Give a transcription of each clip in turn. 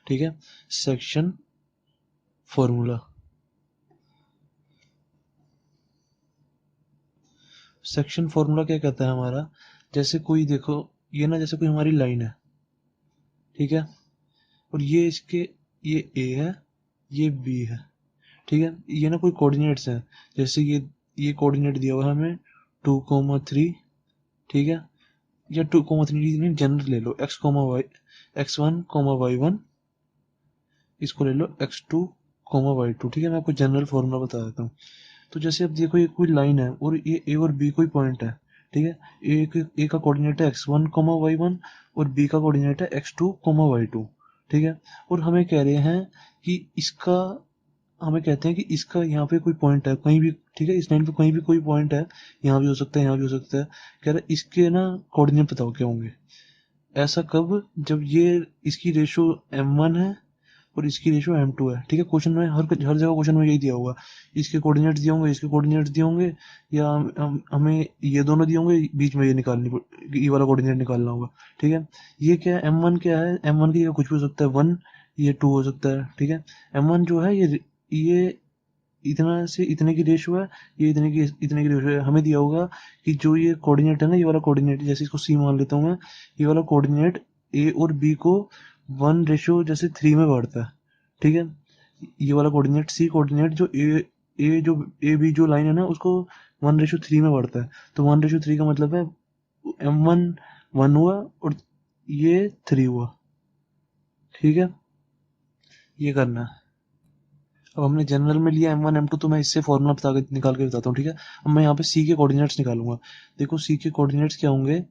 ठीक है। Section formula, section formula क्या कहता है हमारा, जैसे कोई देखो ये ना, जैसे कोई हमारी लाइन है, ठीक है, और ये इसके, ये ए है, ये बी है, ठीक है, ये ना कोई कोऑर्डिनेट्स हैं, जैसे ये कोऑर्डिनेट दिया हुआ है हमें 2,3, ठीक है, या 2,3 नहीं, जनरल ले लो x, x1, y1, इसको ले लो x2, y2, ठीक है। मैं आपको जनरल फॉर्मूला बता देता हूँ। तो जैसे अब देखो ये कोई लाइन है और ये ए और बी कोई पॉइंट है, ठीक है, ए का कोऑर्डिनेट है x1, y1 और बी का कोऑर्डिनेट है x2, y2, ठीक है। और हमें कह रहे हैं कि इसका, हमें कहते हैं कि इसका यहाँ पे कोई पॉइंट है कहीं भी, ठीक है, इस लाइन पे कहीं भी कोई पॉइंट है, यहाँ भी हो सकता है, यहाँ भी हो सकता है। कह रहा है इसके ना कोऑर्डिनेट बताओ क्या होंगे। ऐसा कब, जब ये इसकी रेशो m1 है और इसकी रेशो m2 है, ठीक है। क्वेश्चन में हर जगह क्वेश्चन में यही दिया होगा, इसके कोऑर्डिनेट्स दिए होंगे, इसके कोऑर्डिनेट्स दिए होंगे, या हमें ये दोनों दिए होंगे, बीच में ये वाला कोऑर्डिनेट निकालना होगा, ठीक है। ये क्या है, m1 क्या है, m1 की जगह कुछ भी हो सकता है, 1, ये 2 हो सकता है, ठीक है। m1 जो है ये इतना से इतने की रेशो है, ये इतने की रेशो है। हमें दिया होगा कि जो ये कोऑर्डिनेट है ना, ये वाला कोऑर्डिनेट, जैसे इसको सी मान लेता हूँ मैं, ये वाला कोऑर्डिनेट ए और बी को 1:3 में बांटता है, ठीक है। ये वाला कोऑर्डिनेट सी कोऑर्डिनेट जो ए बी जो लाइन है ना, उसको 1:3 में बांटता है। तो 1:3 का मतलब है m1 1 हुआ और ये 3 हुआ, ठीक है। ये करना है। अब हमने जनरल में लिया m1 m2, तो मैं इससे फॉर्मूला बता के निकाल के बताता हूँ, ठीक है। अब मैं यहाँ पे c के कोऑर्डिनेट्स निकालूंगा। देखो c के कोऑर्डिनेट्स क्या होंगे,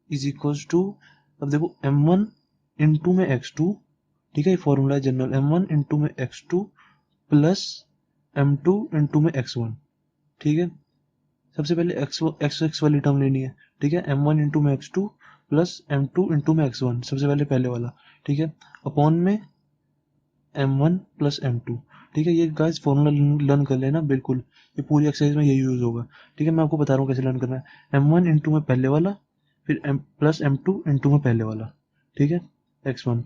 इज इक्वल्स टू, अब देखो m1 इंटू में x2, ठीक है, ये फॉर्मूला है जनरल, m1 इंटू में x2 प्लस m2 इंटू में x1, ठीक है। सबसे पहले x वाली टर्म लेनी है, ठीक है, m1 इंटू में x2 प्लस m2 इंटू में x1, सबसे पहले वाला, ठीक है, अपॉन में m1 प्लस m2, ठीक है। ये गाइस फॉर्मूला लर्न कर लेना बिल्कुल, ये पूरी एक्सरसाइज में यही यूज होगा, ठीक है। मैं आपको बता रहा हूँ कैसे लर्न करना है। m1 इंटू में पहले वाला, फिर प्लस m2 इंटू में पहले वाला, ठीक है, x1,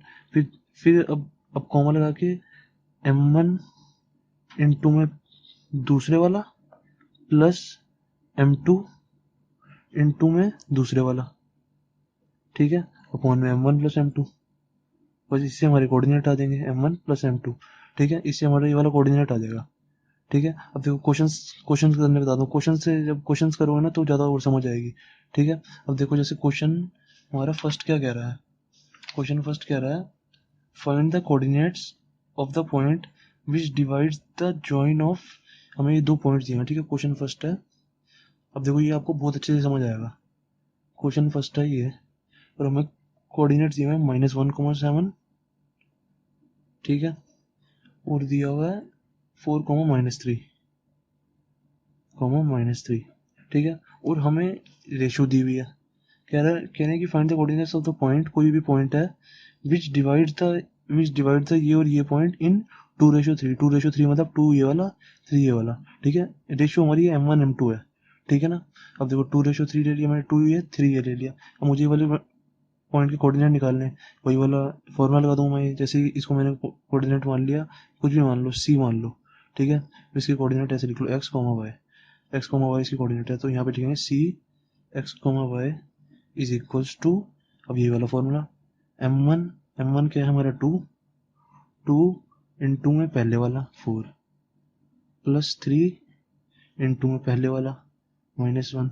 फिर अब कॉमा लगा के m1 इंटू में दूसरे वाला प्लस m2 इंटू में दूसरे वाला, ठीक है, अपॉन में m1 प्लस m2, बस इससे हमारे कोऑर्डिनेट आ जाएंगे m1 प्लस m2, ठीक है। इससे हमारा ये वाला कोऑर्डिनेट आ जाएगा, ठीक है। अब देखो क्वेश्चंस करने बता दूं, क्वेश्चन से जब क्वेश्चंस करोगे ना तो ज़्यादा और समझ आएगी, ठीक है। अब देखो जैसे क्वेश्चन हमारा फर्स्ट क्या कह रहा है, क्वेश्चन फर्स्ट कह रहा है find the coordinates of the point which divides the join of, हमें ये 2 पॉइंट्स दिए हैं, ठीक है, क्वेश्चन फर्स्ट है। अब देखो ये आपको बहुत अच्छे से समझ आएगा, क्वेश्चन फर्स्ट है ये, और हमें कोऑर्डिनेट्स दिए हैं -1,7, ठीक है, और दिया हुआ है 4, -3, ठीक है, और हमें रेशो दी हुई है। कह रहे हैं कि find the coordinates of the point, कोई भी पॉइंट है विच डिवाइड द ये और ये पॉइंट इन 2:3 मतलब 2 ये वाला 3 ये वाला, ठीक है। रेशियो हमारी m1 m2 है, ठीक है ना। अब देखो 2:3 ले लिया मैंने, 2 ये 3 ये ले लिया। अब मुझे ये वाले पॉइंट के कोऑर्डिनेट निकालने, वही वाला फॉर्मूला लगा दूंगा मैं, जैसे इसको मैंने कोऑर्डिनेट मान लिया, कुछ भी मान लो, सी मान लो, ठीक है। इसके कोऑर्डिनेट ऐसे लिख लो x, y इसकी कोऑर्डिनेट है, तो यहाँ पे लिखेंगे C x, y is equals to, अब ये वाला फॉर्मूला m1 क्या है हमारा 2 इंटू में पहले वाला 4 प्लस 3 इंटू में पहले वाला -1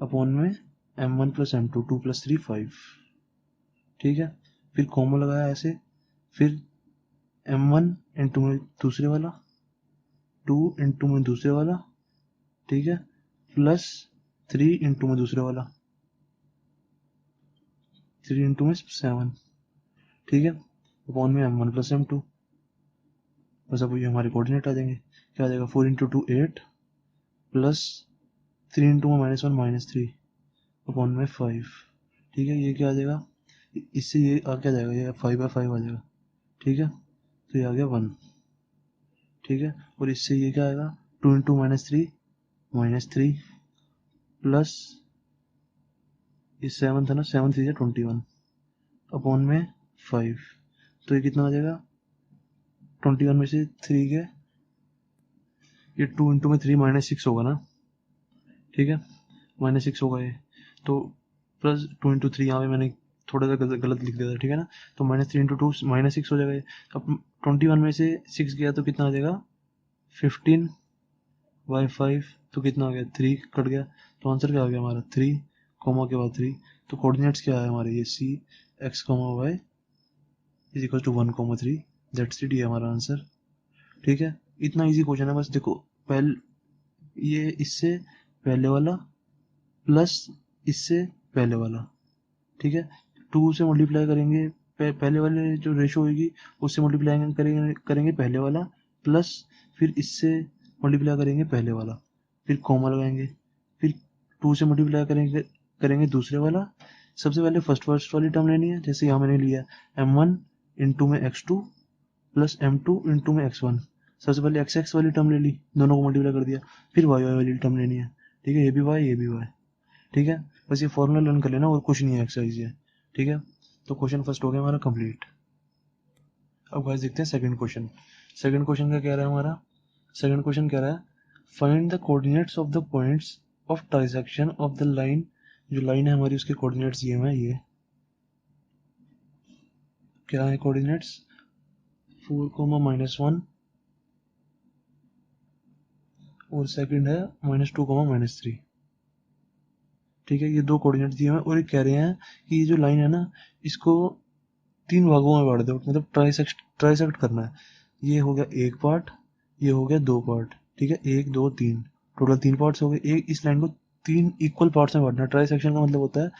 अपॉन में m1 प्लस m2, 2 प्लस 3 5, ठीक है। फिर कॉमन लगाया ऐसे, फिर m1 इंटू में दूसरे वाला, 2 इंटू में दूसरे वाला, ठीक है, प्लस 3 इंटू में दूसरे वाला, 3 इंटू में 7, ठीक है, अपॉन में m1 प्लस m2, बस अब ये हमारे कोऑर्डिनेट आ जाएंगे। क्या आ जाएगा, 4 इंटू 2 8 प्लस 3 इंटू में -1 -3 अपॉन में 5, ठीक है। ये क्या आ जाएगा, इससे ये आ क्या जाएगा, ये 5/5 आ जाएगा, ठीक है। तो ये आ गया 1, ठीक है। और इससे ये क्या आएगा, 2 इंटू -3 प्लस ये 7 था ना, 7 3 21 अपॉन में 5, तो ये कितना आ जाएगा, 21 में से 3 गए, ये 2 इंटू में 3 -6 होगा ना, ठीक है, -6 होगा ये, तो प्लस 2 इंटू 3 यहाँ पे मैंने थोड़ा सा गलत लिख दिया था, ठीक है ना, तो -3 इंटू 2 -6 हो जाएगा ये। अब 21 में से 6 गया तो कितना आ जाएगा, 15/5, तो कितना आ गया, 3 कट गया, तो आंसर क्या आ गया हमारा, 3 कॉमा के बाद 3। तो कोऑर्डिनेट्स क्या है हमारे, ये C x, y is equal to 1,3, that's it, ये हमारा आंसर, ठीक है। इतना इजी क्वेश्चन है, बस देखो ये इससे पहले वाला प्लस इससे पहले वाला, ठीक है, 2 से मल्टीप्लाई करेंगे, पहले वाले जो रेशो होगी उससे मल्टीप्लाई करेंगे पहले वाला, प्लस फिर इससे मल्टीप्लाई करेंगे पहले वाला, फिर कॉमा लगाएंगे, फिर 2 से मल्टीप्लाई करेंगे दूसरे वाला। सबसे पहले फर्स्ट वाली टर्म लेनी है, जैसे यहाँ मैंने लिया m1 इंटू में x2 प्लस m2 इंटू में x1। सबसे पहले x वाली टर्म ले ली, दोनों को मल्टीप्लाई कर दिया, फिर y वाली टर्म लेनी है, ठीक है, ये भी y ये भी y, ठीक है। बस ये फॉर्मूला लर्न कर लेना और कुछ नहीं है, एक्सरसाइज है, ठीक है। तो क्वेश्चन फर्स्ट हो गया हमारा कंप्लीट। अब गाइस देखते हैं सेकंड क्वेश्चन। सेकंड क्वेश्चन का क्या रहा है हमारा, सेकंड क्वेश्चन कह रहा है find the coordinates of the points of transaction of the line. जो लाइन है हमारी उसके कोऑर्डिनेट्स ये हैं, ये क्या है कोऑर्डिनेट्स, 4,-1 और सेकंड है -2,-3, ठीक है। ये दो कोऑर्डिनेट दिए हुए हैं और ये कह रहे हैं कि ये जो लाइन है ना, इसको 3 भागों में बांट दो, मतलब ट्राइसेक्ट करना है। ये हो गया एक पार्ट, ये हो गया 2 पार्ट, ठीक है, 1 2 3, टोटल 3 पार्ट्स हो गए। एक इस लाइन को 3 इक्वल पार्ट्स में बांटना। ट्राइसेक्शन का मतलब होता है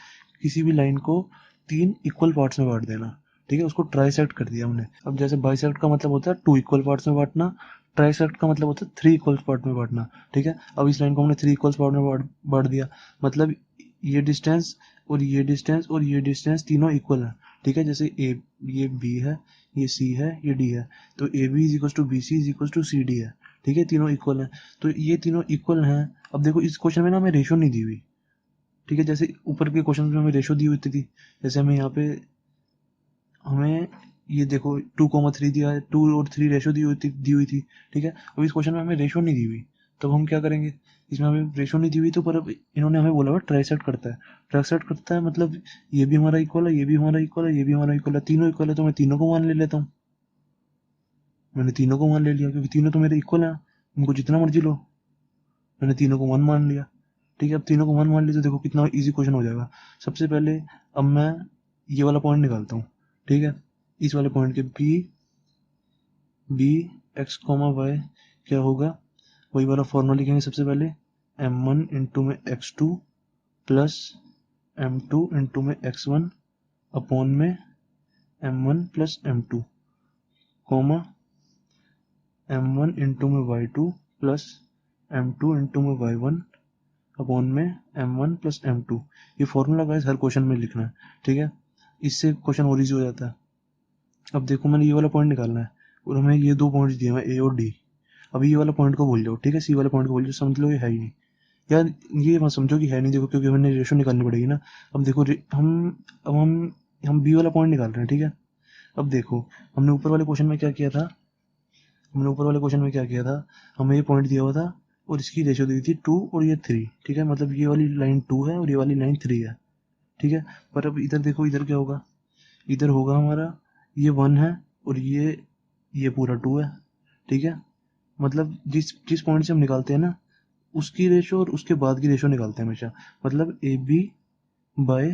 किसी भी लाइन को 3 इक्वल पार्ट्स में बांट देना, ठीक है, उसको ट्राइसेक्ट कर दिया हमने। अब जैसे बाइसेक्ट का मतलब होता है 2 इक्वल पार्ट्स में बांटना, ट्राइसेक्ट का मतलब होता है 3 इक्वल पार्ट में बांटना, ठीक है। अब इस लाइन को हमने 3 इक्वल पार्ट में बांट दिया, मतलब ये डिस्टेंस और ये डिस्टेंस और ये डिस्टेंस तीनों इक्वल है, ठीक है। जैसे ये बी है, ये सी है, ये डी है, तो A B is equal to B C is equal to C D है, ठीक है, तीनों इक्वल है, तो ये तीनों इक्वल हैं। अब देखो इस क्वेश्चन में ना हमें रेशो नहीं दी हुई, ठीक है, जैसे ऊपर के क्वेश्चन में हमें रेशो दी हुई थी, जैसे हमें यहाँ पे हमें ये देखो 2,3 दिया है, 2 और 3 रेशो दी हुई थी, ठीक है। अब इस क्वेश्चन में हमें रेशो नहीं दी हुई, तब हम क्या करेंगे, इसमें हमें रेशो नहीं दी हुई, तो पर अब इन्होंने हमें बोला हुआ ट्राइसेक्ट करता है। ट्राइसेक्ट करता है मतलब ये भी हमारा इक्वल है, ये भी हमारा इक्वल है, ये भी हमारा इक्वल है, तीनों इक्वल है, तो मैं तीनों को मान ले लेता हूँ। मैंने तीनों को मान ले लिया क्योंकि तीनों तो मेरे इक्वल है, उनको जितना मर्जी लो, मैंने तीनों को 1 मान लिया, ठीक है। अब तीनों को 1 मान लिया तो देखो कितना इजी क्वेश्चन हो जाएगा। सबसे पहले अब मैं ये वाला पॉइंट निकालता हूँ, ठीक है, इस वाले पॉइंट के बी एक्स कॉमा वाई क्या होगा, वही वाला फॉर्मूला लिखेंगे। सबसे पहले m1 इंटू में x2 प्लस m2 इंटू में x1 अपॉन में m1 plus m2 comma m1 into में y2 प्लस m2 इंटू में y1 अपॉन में m1 प्लस m2। ये फॉर्मूला गाइस हर क्वेश्चन में लिखना है, ठीक है, इससे क्वेश्चन और इजी हो जाता है। अब देखो मैंने ये वाला पॉइंट निकालना है और हमें ये 2 पॉइंट्स दिए हैं, ए और डी। अभी ये वाला पॉइंट को भूल जाओ, ठीक है, सी वाले पॉइंट को भूल जाओ, समझ लो ये है ही नहीं यार, ये मत समझो कि है नहीं, देखो क्योंकि हमें रेशो निकालनी पड़ेगी ना। अब देखो हम बी वाला पॉइंट निकाल रहे हैं, ठीक है। अब देखो हमने ऊपर वाले क्वेश्चन में क्या किया था, हमें ये पॉइंट दिया हुआ था और इसकी रेशो दी थी 2 और ये 3, ठीक है, मतलब ये वाली लाइन 2 है और ये वाली लाइन 3 है, ठीक है। पर अब इधर देखो, इधर क्या होगा, इधर होगा हमारा ये 1 है और ये पूरा 2 है, ठीक है। मतलब जिस जिस पॉइंट से हम निकालते हैं ना, उसकी रेशो और उसके बाद की रेशो निकालते हैं हमेशा, मतलब A B by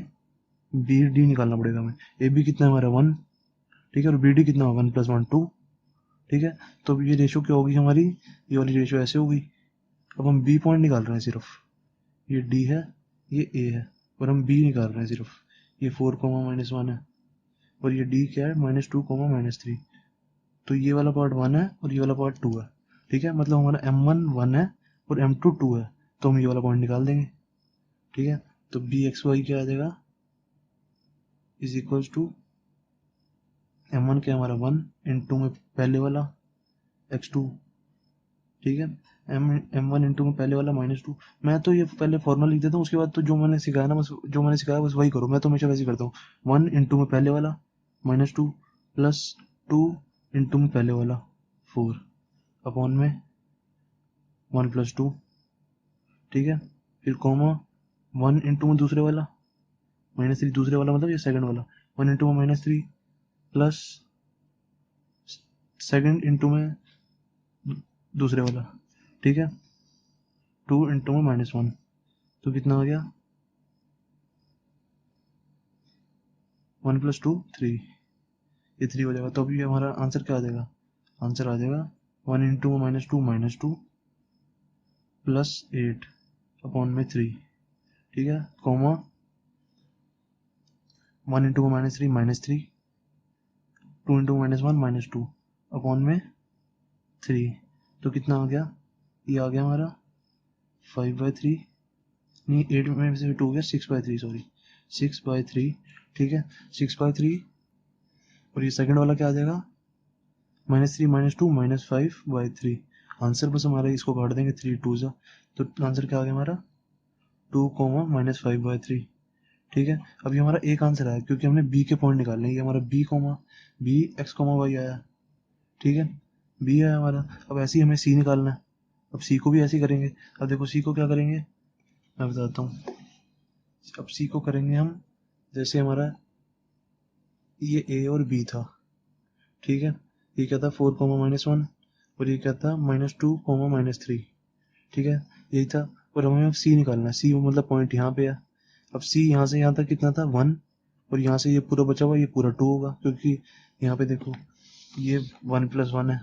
B D निकालना पड़ेगा हमें। ए बी कितना है हमारा 1, ठीक है, और बी डी कितना होगा 1 + 1 2, ठीक है। तो अब ये रेशो क्या होगी हमारी, ये वाली रेशो ऐसे होगी। अब हम बी पॉइंट निकाल रहे हैं सिर्फ, ये डी है, ये ए है, और हम बी निकाल रहे हैं सिर्फ, ये 4,-1 है, और ये डी क्या है -2,-3। तो ये वाला पार्ट 1 है और ये वाला पार्ट 2 है, ठीक है, मतलब हमारा m1 1 है और m2 2 है, तो हम ये वाला पॉइंट निकाल देंगे, ठीक है। तो बी एक्स वाई क्या आ जाएगा, इज इक्वल्स टू m1 क्या हमारा 1 इंटू में पहले वाला x2, ठीक है, m1 इंटू में पहले वाला -2। मैं तो ये पहले फॉर्मूला लिख देता हूँ, उसके बाद तो जो मैंने सिखाया ना, बस जो मैंने सिखाया बस वही करो, मैं तो हमेशा वैसे ही करता हूँ। 1 इंटू में पहले वाला -2 प्लस 2 इंटू में पहले वाला 4 अपॉन में 1 प्लस 2, ठीक है। फिर कॉमा 1 इंटू में दूसरे वाला -3, दूसरे वाला मतलब ये सेकंड वाला 1 इंटू में -3 प्लस सेकंड इंटू में दूसरे वाला, ठीक है, 2 इंटू में -1, तो कितना हो गया 1 प्लस 2 3, ये 3 हो जाएगा। तो अभी हमारा आंसर क्या आ जाएगा, आंसर आ जाएगा 1 इंटू में -2 प्लस 8 अपॉन में 3, ठीक है, कॉमा 1 इंटू में -3 2 इंटू -1 -2 अपॉन में 3, तो कितना आ गया, ये आ गया हमारा 5/3, नहीं 8 में से 2 हो गया 6/3, सॉरी 6/3, ठीक है 6/3। और ये सेकंड वाला क्या आ जाएगा -3 -2 -5/3। आंसर बस हमारा इसको काट देंगे 3 2 सा, तो आंसर क्या आ गया हमारा 2 -5/3, ठीक है। अभी हमारा एक आंसर आया क्योंकि हमने बी के पॉइंट निकालने हैं, ये हमारा बी x, y आया, ठीक है, बी आया हमारा। अब ऐसे ही हमें सी निकालना है, अब सी को भी ऐसे ही करेंगे। अब देखो सी को क्या करेंगे मैं बताता हूँ। अब सी को करेंगे हम, जैसे हमारा ये ए और बी था, ठीक है, ये क्या था 4 -1 और ये क्या था -2 -3, ठीक है, यही था। और हमें अब सी निकालना है, सी मतलब पॉइंट यहाँ पे है। अब सी यहाँ से यहाँ तक कितना था 1, और यहाँ से ये पूरा बचा हुआ ये पूरा 2 होगा, क्योंकि यहाँ पे देखो ये 1 + 1 है,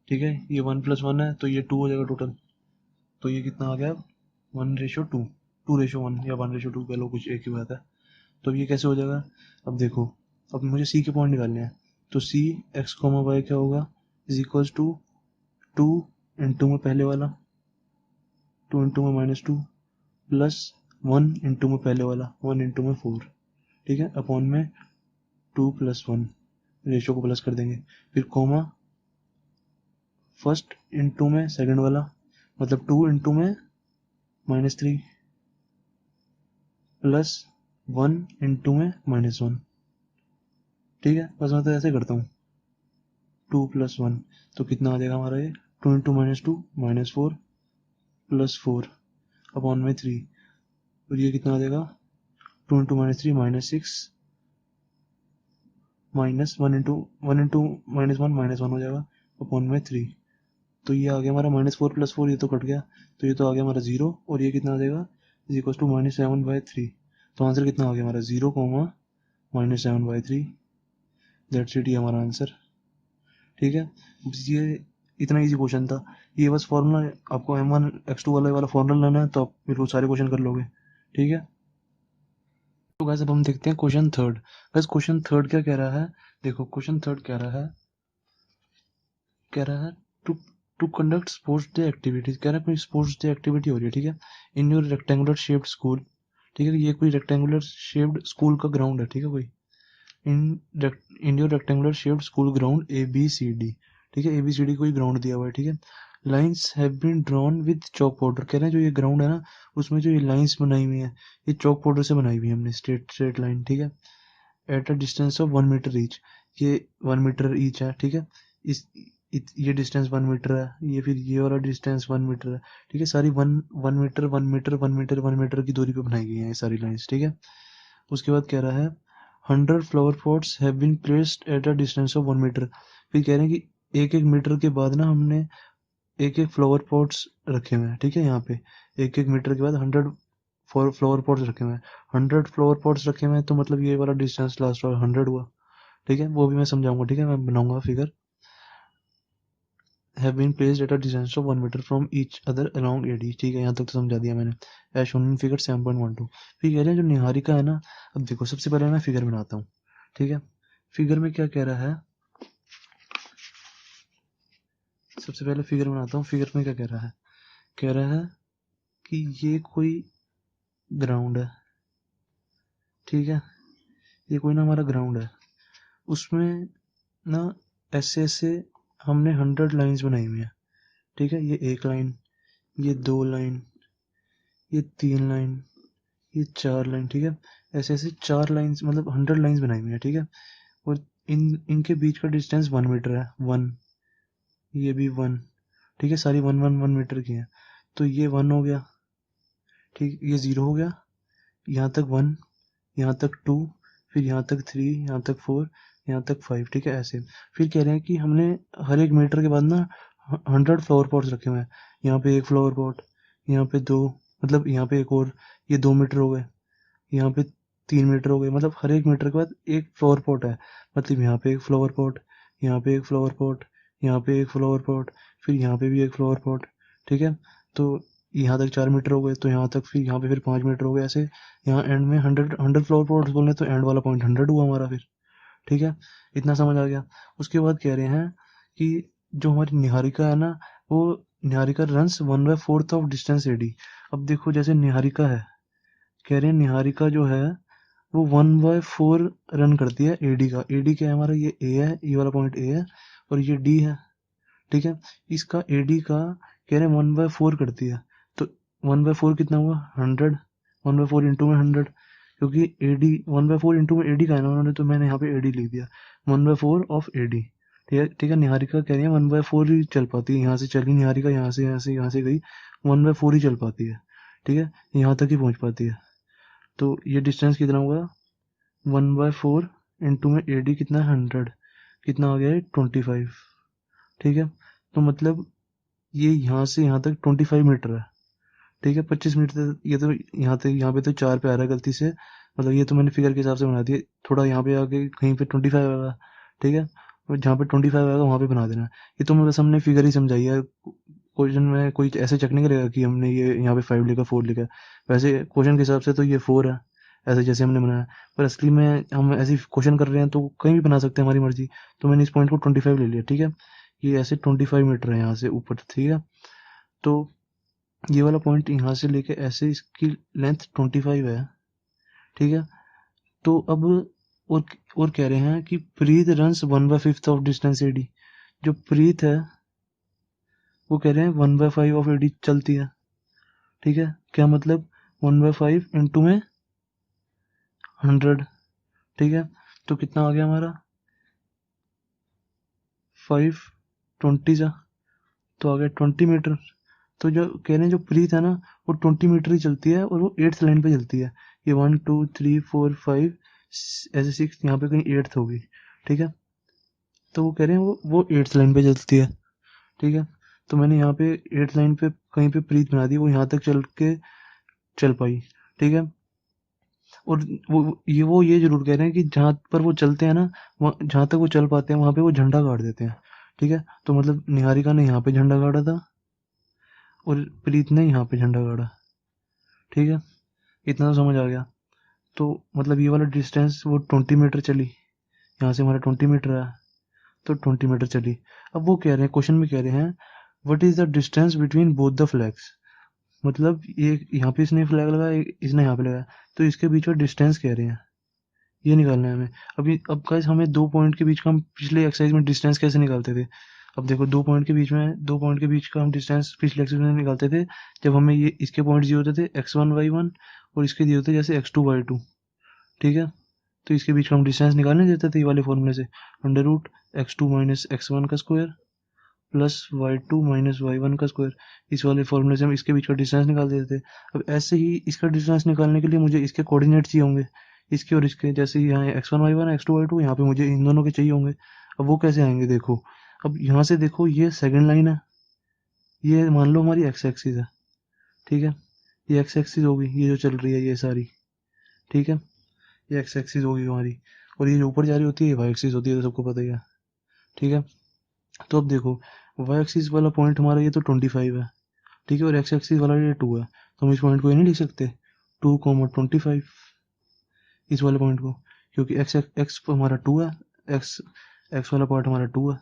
ठीक है, ये 1 + 1 है तो ये 2 हो जाएगा टोटल। तो ये कितना आ गया 1:2, 2:1 या 1:2 कह लो, कुछ एक ही बात है। तो ये कैसे हो जाएगा, अब देखो, अब मुझे सी के पॉइंट निकालने हैं, तो सी x, y क्या होगा इज इक्वल्स टू 2 इंटू में पहले वाला 2 इंटू में -2 प्लस 1 इंटू में पहले वाला 1 इंटू में 4, ठीक है, अपॉन में 2 + 1, रेशो को प्लस कर देंगे, फिर कॉमा फर्स्ट इंटू में सेकंड वाला मतलब 2 इंटू में -3 प्लस 1 इंटू में -1, ठीक है। बस मैं तो ऐसे करता हूँ 2 + 1, तो कितना आ जाएगा हमारा ये 2 इंटू -2 -4 प्लस 4 अपॉन में 3, और ये कितना आ जाएगा 2 इंटू -3 -6 -1 इंटू -1 हो जाएगा अपॉन में 3। तो ये आ गया हमारा -4 + 4, ये तो कट गया, तो ये तो आ गया हमारा 0, और ये कितना आ जाएगा इज इक्वल टू -7/3। तो आंसर कितना आ गया हमारा 0, -7/3, दैट्स इट, ये हमारा आंसर, ठीक है। ये इतना इजी क्वेश्चन था, ये बस फॉर्मूला आपको m1 x2 वाला फॉर्मूला लाना है, तो आप फिर वो सारे क्वेश्चन कर लोगे, ठीक है। तो गाइस अब हम देखते हैं question third. Guys question third क्या कह रहा है, देखो क्वेश्चन थर्ड कह रहा है to to conduct sports day activities, कह रहा है कोई स्पोर्ट्स डे एक्टिविटी हो रही है, ठीक है, in your rectangular shaped school, ठीक है, ये कोई रेक्टेंगुलर शेप्ड स्कूल का ग्राउंड है, ठीक है, कोई in your rectangular shaped school ground ABCD, ठीक है, ABCD कोई ग्राउंड दिया हुआ है, ठीक है। Lines have been drawn with chalk powder, कह रहे हैं जो ये ग्राउंड है ना उसमें जो ये लाइन्स बनाई हुई है ये चॉक पाउडर से बनाई हुई है हमने, स्ट्रेट लाइन, ठीक है, at a distance of 1 metre each, ये 1 मीटर ईच है, ठीक है, ये डिस्टेंस 1 मीटर है, ये फिर ये वाला डिस्टेंस 1 मीटर है, ठीक है, सारी 1 मीटर 1 मीटर 1 मीटर 1 मीटर की दूरी पे बनाई गई है ये सारी लाइन्स, ठीक है। उसके बाद कह रहा है 100 flower pots have been placed at a distance of 1 metre, फिर कह रहे हैं कि 1-1 मीटर के बाद ना हमने 1-1 फ्लावर पॉट्स रखे हुए हैं, ठीक है, यहाँ पे 1-1 मीटर के बाद 100 फ्लावर पॉट्स रखे हुए हैं, 100 फ्लावर पॉट्स रखे हुए हैं, तो मतलब ये वाला डिस्टेंस लास्ट वाला 100 हुआ, ठीक है, वो भी मैं समझाऊंगा, ठीक है, मैं बनाऊंगा figure. Have been placed at a distance of 1 metre from each other around AD, ठीक है, यहाँ तक तो समझा दिया मैंने, एज शोन इन फिगर 7.12। फिर कह रहे हैं जो निहारिका है ना, अब देखो सबसे पहले मैं फिगर बनाता हूँ, ठीक है, फिगर में क्या कह रहा है, सबसे पहले फिगर बनाता हूँ, फिगर में क्या कह रहा है कि ये कोई ग्राउंड है, ठीक है, ये कोई ना हमारा ग्राउंड है, उसमें ना ऐसे ऐसे हमने 100 लाइंस बनाई हुई है, ठीक है, ये 1 लाइन, ये 2 लाइन, ये 3 लाइन, ये 4 लाइन, ठीक है, ऐसे ऐसे 4 लाइंस मतलब 100 लाइंस बनाई हुई है, ठीक है, और इनके बीच का डिस्टेंस 1 मीटर है, 1, ये भी 1, ठीक है, सारी 1 मीटर की है। तो ये 1 हो गया, ठीक, ये 0 हो गया, यहाँ तक 1, यहाँ तक 2, फिर यहाँ तक 3, यहाँ तक 4, यहाँ तक 5, ठीक है, ऐसे। फिर कह रहे हैं कि हमने हर एक मीटर के बाद ना 100 फ्लावर पॉट्स रखे हुए हैं। यहाँ पे एक फ्लावर पॉट, यहाँ पे 2, मतलब यहाँ पे एक और, ये 2 मीटर हो गए, यहाँ पे 3 मीटर हो गए, मतलब हर एक मीटर के बाद एक फ्लावर पॉट है। मतलब यहाँ पे एक फ्लावर पॉट, यहाँ पे एक फ्लावर पॉट, यहाँ पे एक फ्लावर पॉट, फिर यहाँ पे भी एक फ्लावर पॉट, ठीक है। तो यहाँ तक 4 मीटर हो गए, तो यहाँ तक, फिर यहाँ पे फिर 5 मीटर हो गए, ऐसे। यहाँ एंड में 100 फ्लावर पॉट्स बोलने, तो एंड वाला पॉइंट 100 हुआ हमारा फिर, ठीक है। इतना समझ आ गया। उसके बाद कह रहे हैं कि जो हमारी निहारिका है ना, वो Niharika runs 1/4 of distance AD. अब देखो, जैसे निहारिका है, कह रहे हैं निहारिका जो है वो 1/4 रन करती है एडी का। एडी क्या है हमारा, ये ए है, ये वाला पॉइंट ए है, और ये डी है, ठीक है। इसका एडी का कह रहे हैं 1/4 करती है। तो 1/4 कितना हुआ, 100, 1/4 इंटू में 100, क्योंकि एडी 1/4 इंटू में एडी का है ना उन्होंने, तो मैंने यहाँ पे एडी लिख दिया, 1/4 ऑफ एडी, ठीक है, ठीक है। निहारिका कह रही है 1/4 ही चल पाती है, यहाँ से चली निहारिका, यहाँ से यहाँ से यहाँ से गई, 1/4 ही चल पाती है, ठीक है, यहाँ तक ही पहुँच पाती है। तो ये डिस्टेंस कितना हुआ, 1/4 इंटू में एडी कितना है, 100, कितना आ गया है, 25, ठीक है। तो मतलब ये यहाँ से यहाँ तक 25 मीटर है, ठीक है, 25 मीटर तक। ये तो यहाँ तक, यहाँ पे तो 4 पे आ रहा है गलती से, मतलब ये तो मैंने फिगर के हिसाब से बना दिया, थोड़ा यहाँ पे आके कहीं पे 25 आएगा, ठीक है, और जहाँ पे 25 आएगा वहाँ पे बना देना। ये तो मैं बस हमने फिगर ही समझाई है, क्वेश्चन में कोई ऐसे चेक नहीं करेगा कि हमने ये यहाँ पे 5 लिखा, 4 लिखा। वैसे क्वेश्चन के हिसाब से तो ये 4 है, ऐसे जैसे हमने बनाया, पर असली में हम ऐसे क्वेश्चन कर रहे हैं तो कहीं भी बना सकते हैं, हमारी मर्जी। तो मैंने इस पॉइंट को 25 ले लिया, ठीक है। ये ऐसे 25 मीटर है यहाँ से ऊपर, ठीक है। तो ये वाला पॉइंट यहाँ से लेके ऐसे इसकी लेंथ 25 है, ठीक है। तो अब और और कह रहे हैं कि प्रीत रन्स 1/5 ऑफ डिस्टेंस एडी। जो प्रीत है वो कह रहे हैं 1/5 ऑफ एडी चलती है, ठीक है। क्या मतलब, 1/5 इंटू में 100, ठीक है। तो कितना आ गया हमारा, 5, 20 जा, तो आ गया 20 मीटर। तो जो कह रहे हैं जो प्रीत है ना, वो 20 मीटर ही चलती है, और वो 8th लाइन पे चलती है। ये 1 2 3 4 5 ऐसे 6, यहाँ पे कहीं 8th होगी, ठीक है। तो वो कह रहे हैं वो 8th लाइन पे चलती है, ठीक है। तो मैंने यहाँ पे 8th लाइन पे कहीं पे प्रीत बना दी, वो यहाँ तक चल पाई, ठीक है। और वो ये जरूर कह रहे हैं कि जहाँ पर वो चलते हैं ना, वहाँ जहाँ तक वो चल पाते हैं वहाँ पे वो झंडा गाड़ देते हैं, ठीक है। तो मतलब निहारिका ने यहाँ पे झंडा गाड़ा था, और प्रीत ने यहाँ पे झंडा गाड़ा, ठीक है। इतना तो समझ आ गया। तो मतलब ये वाला डिस्टेंस वो 20 मीटर चली, यहाँ से हमारा 20 मीटर है, तो 20 मीटर चली। अब वो कह रहे हैं, क्वेश्चन में कह रहे हैं, what is the distance between both the flags. मतलब ये यहाँ पे इसने फ्लैग लगाया, इसने यहाँ पे लगाया, तो इसके बीच में डिस्टेंस कह रहे हैं, ये निकालना है हमें। अब गाइस, हमें 2 पॉइंट के बीच का, हम पिछले एक्सरसाइज में डिस्टेंस कैसे निकालते थे। अब देखो, 2 पॉइंट के बीच का हम डिस्टेंस पिछले एक्सरसाइज में निकालते थे, जब हमें ये इसके पॉइंट दिए होते थे x1 y1, और इसके दिए होते जैसे x2 y2, ठीक है। तो इसके बीच का हम डिस्टेंस निकालने देते थे ये वाले फॉर्मूले से, √x2 माइनस x1 का square plus y2 minus y1 का स्क्वायर। इस वाले फॉर्मूले से हम इसके बीच का डिस्टेंस निकाल देते थे। अब ऐसे ही इसका डिस्टेंस निकालने के लिए मुझे इसके कोऑर्डिनेट चाहिए होंगे, इसके और इसके, जैसे यहाँ x1 y1 x2 y2, यहाँ पे मुझे इन दोनों के चाहिए होंगे। अब वो कैसे आएंगे, देखो। अब यहाँ से देखो, ये सेकंड लाइन है, ये मान लो हमारी x एक्सिस है, ठीक है। ये x एक्सिस होगी, ये जो चल रही है ये सारी, ठीक है, ये x एक्सिस होगी हमारी, और ये जो ऊपर जा रही होती है ये y एक्सिस होती है, तो सबको पता ही है, ठीक है। तो अब देखो, y एक्सिस वाला पॉइंट हमारा ये तो 25 है, ठीक है, और x एक्सिस वाला ये 2 है, तो हम इस पॉइंट को ये नहीं लिख सकते 2,25 इस वाले पॉइंट को, क्योंकि x हमारा 2 है, x वाला पार्ट हमारा 2 है,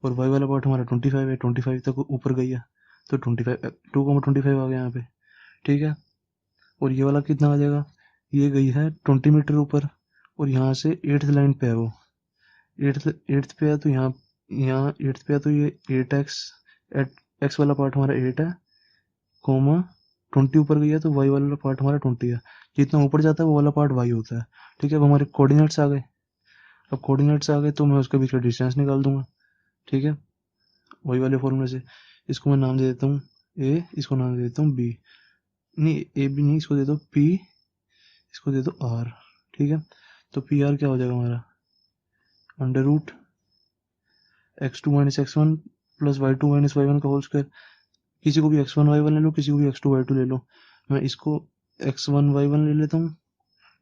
और y वाला पार्ट हमारा 25 है, 25 तक ऊपर गई है, तो 2,25 आ गया यहाँ पे, ठीक है। और ये वाला कितना आ जाएगा, ये गई है 20 मीटर ऊपर, और यहाँ से 8th लाइन पे है वो, 8th पे है, तो यहाँ 8th पे है, तो ये 8x, x वाला पार्ट हमारा 8 है, कोमा 20 ऊपर गई है, तो y वाला पार्ट हमारा 20 है। जितना ऊपर जाता है वो वाला पार्ट y होता है, ठीक है। अब हमारे कोऑर्डिनेट्स आ गए। अब कोऑर्डिनेट्स आ गए तो मैं उसके बीच का डिस्टेंस निकाल दूंगा, ठीक है, वही वाले फॉर्मूले से। इसको मैं नाम दे देता हूँ ए, इसको नाम दे देता हूँ बी, नहीं ए बी नहीं, इसको दे दो पी, इसको दे दो आर, ठीक है। तो पी आर क्या हो जाएगा हमारा, under root x two minus x one plus y two minus y one का होल स्क्वायर। किसी को भी एक्स वन वाई वन ले लो, किसी को भी एक्स टू वाई टू ले लो, मैं इसको एक्स वन वाई वन ले लेता हूँ,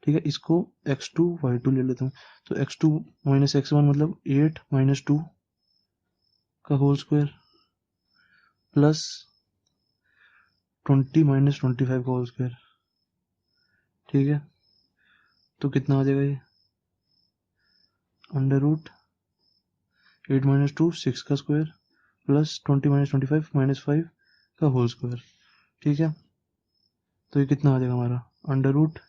ठीक है, इसको एक्स टू वाई टू ले लेता हूँ। तो x two minus x one मतलब 8 माइनस टू का होल स्क्वायर प्लस 20 माइनस 25 का होल स्क्वायर, ठीक है। तो कितना आ जाएगा ये, अंडर रूट 8 माइनस टू 6 का स्क्वायर प्लस 20 माइनस 25 माइनस 5 का होल स्क्वायर, ठीक है। तो ये कितना आ जाएगा हमारा, अंडर रूट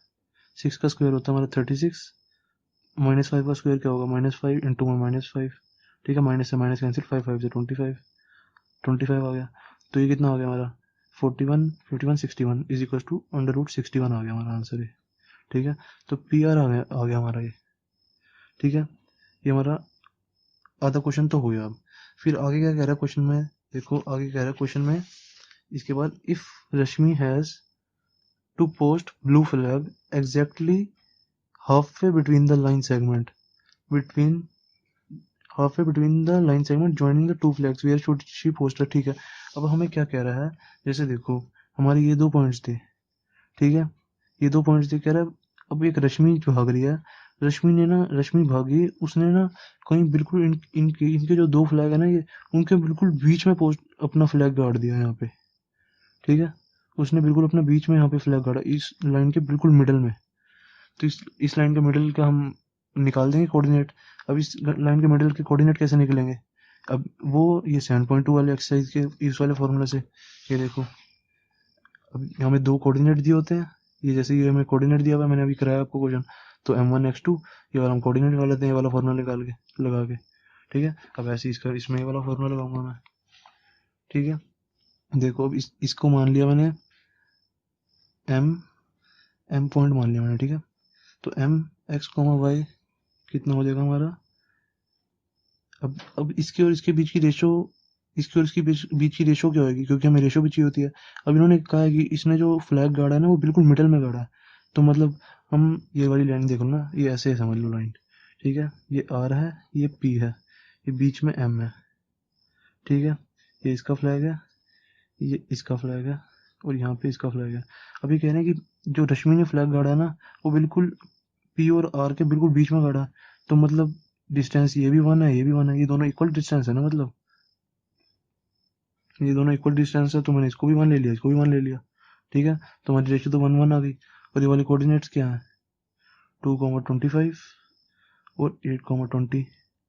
6 का स्क्वायर होता है हमारा 36, माइनस 5 का स्क्वायर क्या होगा, माइनस 5 इंटू में माइनस 5, ठीक है, माइनस से माइनस कैंसिल, 5 5 से 25, 25 आ गया। तो ये कितना आ गया हमारा 41 51 61 is equal to under root 61 आ गया हमारा आंसर है, ठीक है। तो पी आर आ गया हमारा ये, ठीक है। ये हमारा आधा क्वेश्चन तो हो गया। अब फिर आगे क्या कह रहा है क्वेश्चन में, देखो आगे कह रहा है क्वेश्चन में, इसके बाद if Rashmi has to post blue flag exactly halfway between the line segment between halfway between the line segment joining the two flags where should she post it, ठीक है। अब हमें क्या कह रहा है, जैसे देखो हमारे ये दो पॉइंट्स थे, ठीक है, ये दो पॉइंट्स थे, कह रहा है अब एक रश्मि भाग रही है, रश्मि भागी, उसने ना कहीं बिल्कुल इनके जो दो फ्लैग है ना, ये उनके बिल्कुल बीच में पोस्ट अपना फ्लैग गाड़ दिया यहाँ पे, ठीक है। उसने बिल्कुल अपना बीच में यहाँ पे फ्लैग गाड़ा, इस लाइन के बिल्कुल मिडल में। तो इस लाइन के मिडल का हम निकाल देंगे कोऑर्डिनेट। अब इस लाइन के मिडल के कोऑर्डिनेट कैसे निकलेंगे, अब वो ये 7.2 वाले एक्सरसाइज के इस वाले फॉर्मूला से, ये देखो अब हमें दो कोऑर्डिनेट दिए होते हैं, ये जैसे ये हमें कोऑर्डिनेट दिया हुआ है, मैंने अभी कराया आपको क्वेश्चन, तो m1 x2 ये वाला हम कोऑर्डिनेट निकाल लेते हैं, ये वाला फॉर्मूला निकाल के लगा के, ठीक है। अब ऐसे इसका इसमें ये वाला फॉर्मूला लगाऊंगा मैं, ठीक है। देखो अब इसको मान लिया मैंने m पॉइंट मान लिया मैंने, ठीक है। तो m x, y कितना हो जाएगा हमारा, अब इसके और इसके बीच की रेशो, इसके और इसके बीच की रेशो क्या होगी, क्योंकि हमें रेशो भी चाहिए होती है। अब इन्होंने कहा है कि इसने जो फ्लैग गाड़ा है ना वो बिल्कुल मिडल में गाड़ा है, तो मतलब हम ये वाली लाइन देखो ना, ये ऐसे है समझ लो लाइन, ठीक है, ये आर है, ये पी है, ये बीच में एम है, ठीक है, ये इसका फ्लैग है, ये इसका फ्लैग है, और यहाँ पे इसका फ्लैग है। अब ये कह रहे हैं कि जो रश्मि ने फ्लैग गाड़ा है ना वो बिल्कुल पी और आर के बिल्कुल बीच में गाड़ा है, तो मतलब डिस्टेंस ये भी 1 है, ये भी 1 है, ये दोनों इक्वल डिस्टेंस है ना, मतलब ये दोनों इक्वल डिस्टेंस है, तो मैंने इसको भी 1 ले लिया, इसको भी 1 ले लिया, ठीक है। तो हमारी रेशियो तो 1 1 आ गई। और ये वाले कोऑर्डिनेट्स क्या है, 2,25 और 8,20,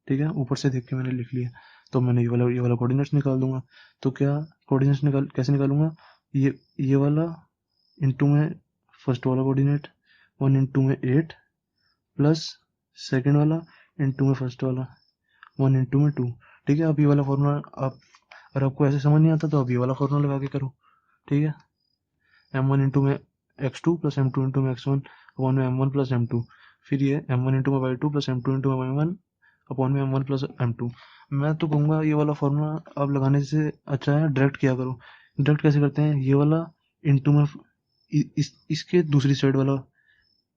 ठीक है, ऊपर से देख के मैंने लिख लिया। तो मैंने ये वाला कोऑर्डिनेट्स निकाल दूंगा। तो क्या कोऑर्डिनेट्स कैसे निकालूंगा, ये वाला इंटू में फर्स्ट वाला कोऑर्डिनेट, 1 इंटू में 8 प्लस सेकेंड वाला इंटू में फर्स्ट वाला 1 इंटू में 2, ठीक है। अब ये वाला फॉर्मूला आप, अगर आपको ऐसे समझ नहीं आता तो आप ये वाला फॉर्मूला लगा के करो, ठीक है। m1 इंटू में x2 प्लस m2 इंटू में x1 अपॉन में m1 प्लस m2, फिर ये m1 इंटू में y2 प्लस m2 इंटू में y1 अपॉन में m1 प्लस m2। मैं तो कहूँगा ये वाला फॉर्मूला आप लगाने से अच्छा है डायरेक्ट किया करो। डायरेक्ट कैसे करते हैं, ये वाला इंटू में इसके दूसरी साइड वाला,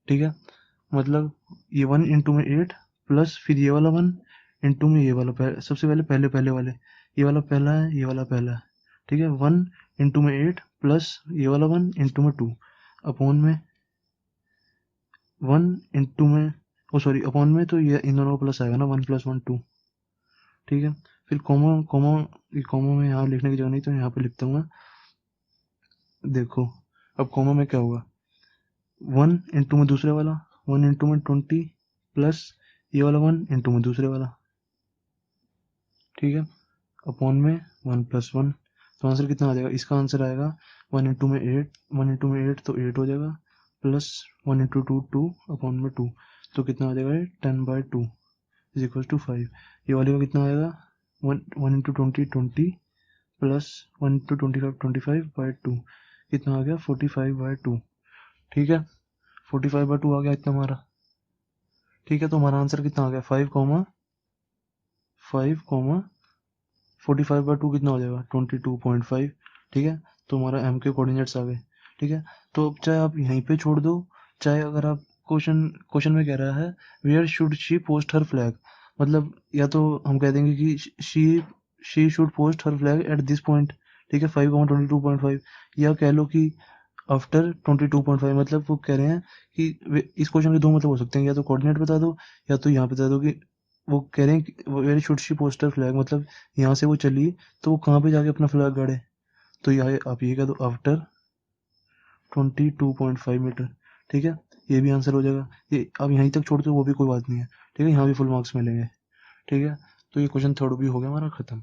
ठीक है, मतलब ये 1 इंटू में 8 प्लस फिर ये वाला 1 इंटू में ये वाला सबसे पहले पहले वाले, ये वाला पहला है, ये वाला पहला है, ठीक है, 1 इंटू में 8 प्लस ये वाला 1 इंटू में 2 अपॉन में 1 इंटू में, ओ सॉरी अपॉन में, तो ये इन दोनों का प्लस आएगा ना, 1 प्लस 1 2, ठीक है। फिर कॉमा कॉमा, ये कॉमा में यहाँ लिखने की जगह नहीं तो यहाँ पे लिखता हूँ मैं, देखो अब कॉमा में क्या होगा, 1 इंटू में दूसरे वाला 1 इंटू में 20 प्लस ये वाला 1 इंटू में दूसरे वाला, ठीक है, अपॉन में 1 प्लस 1। तो आंसर कितना आ जाएगा, इसका आंसर आएगा 1 इंटू में 8, 1 इंटू में 8 तो 8 हो जाएगा, प्लस 1 इंटू 2 2 अपॉन में 2, तो कितना आ जाएगा 10/2 इज इक्वल टू 5। ये वाले का कितना आएगा 1 इंटू 20 20 प्लस 1 इंटू 25 25/2, कितना आ गया 45/2, ठीक है, 45/2 आ गया इतना हमारा, ठीक है, तो हमारा आंसर कितना आ गया, 5,5,45/2 कितना हो जाएगा, 22.5। ठीक है, तो हमारा m के कोऑर्डिनेट्स आ गए। ठीक है, तो अब चाहे आप यहीं पे छोड़ दो, चाहे अगर आप क्वेश्चन क्वेश्चन में कह रहा है where should she post her flag, मतलब या तो हम कह देंगे कि she should post her flag at this point. ठीक है, 5,22.5, या कह लो कि आफ्टर 22.5, मतलब वो कह रहे हैं कि इस क्वेश्चन के दो मतलब हो सकते हैं, या तो कोऑर्डिनेट बता दो या तो यहाँ बता दो कि वो कह रहे हैं कि where should she post her flag, मतलब यहाँ से वो चली तो वो कहाँ पे जाके अपना फ्लैग गाड़े। तो यहाँ आप ये कह दो आफ्टर 22.5 मीटर। ठीक है, ये भी आंसर हो जाएगा। ये अब यहीं तक छोड़ दो वो भी कोई बात नहीं है। ठीक है, यहाँ भी फुल मार्क्स मिलेंगे। ठीक है, तो ये क्वेश्चन थर्ड भी हो गया हमारा खत्म।